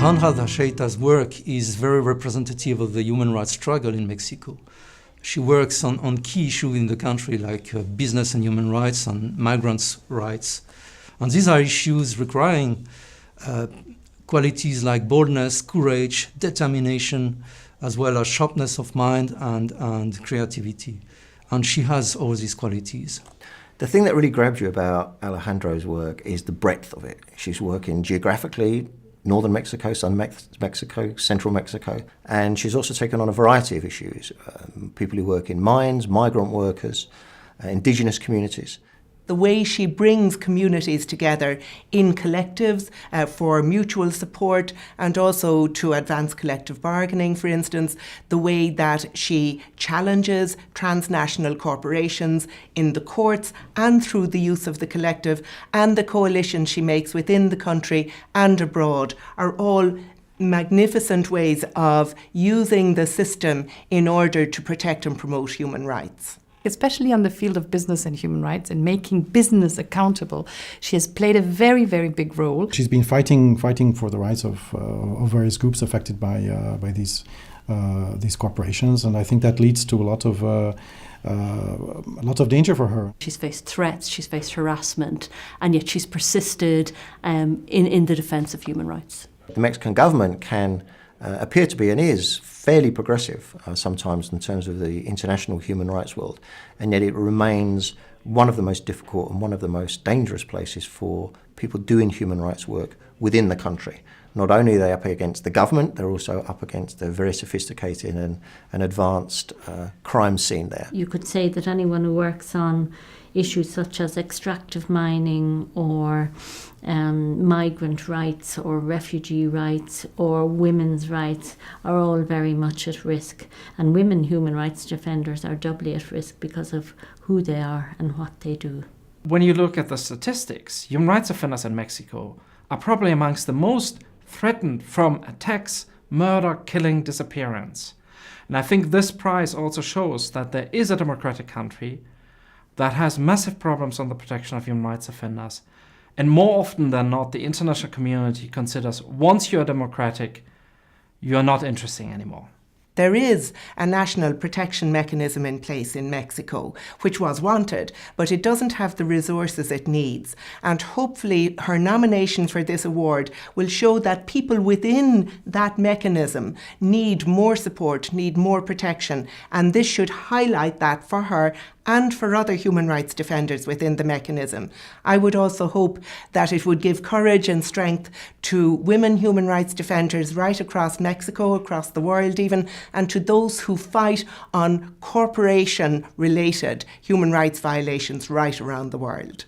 Alejandra Ancheita's work is very representative of the human rights struggle in Mexico. She works on key issues in the country like business and human rights and migrants' rights. And these are issues requiring qualities like boldness, courage, determination, as well as sharpness of mind and creativity. And she has all these qualities. The thing that really grabs you about Alejandra's work is the breadth of it. She's working geographically, northern Mexico, southern Mexico, central Mexico, and she's also taken on a variety of issues. People who work in mines, migrant workers, indigenous communities. The way she brings communities together in collectives for mutual support and also to advance collective bargaining, for instance, the way that she challenges transnational corporations in the courts and through the use of the collective, and the coalition she makes within the country and abroad are all magnificent ways of using the system in order to protect and promote human rights. Especially on the field of business and human rights and making business accountable. She has played a very, very big role. She's been fighting for the rights of various groups affected by these corporations, and I think that leads to a lot of danger for her. She's faced threats, she's faced harassment, and yet she's persisted in the defence of human rights. The Mexican government can appear to be and is fairly progressive sometimes in terms of the international human rights world, and yet it remains one of the most difficult and one of the most dangerous places for people doing human rights work within the country. Not only are they up against the government, they're also up against a very sophisticated and advanced crime scene there. You could say that anyone who works on issues such as extractive mining or migrant rights or refugee rights or women's rights are all very much at risk. And women human rights defenders are doubly at risk because of who they are and what they do. When you look at the statistics, human rights offenders in Mexico are probably amongst the most threatened from attacks, murder, killing, disappearance. And I think this prize also shows that there is a democratic country that has massive problems on the protection of human rights offenders. And more often than not, the international community considers once you're democratic, you're not interesting anymore. There is a national protection mechanism in place in Mexico, which was wanted, but it doesn't have the resources it needs. And hopefully her nomination for this award will show that people within that mechanism need more support, need more protection, and this should highlight that for her and for other human rights defenders within the mechanism. I would also hope that it would give courage and strength to women human rights defenders right across Mexico, across the world even, and to those who fight on corporation-related human rights violations right around the world.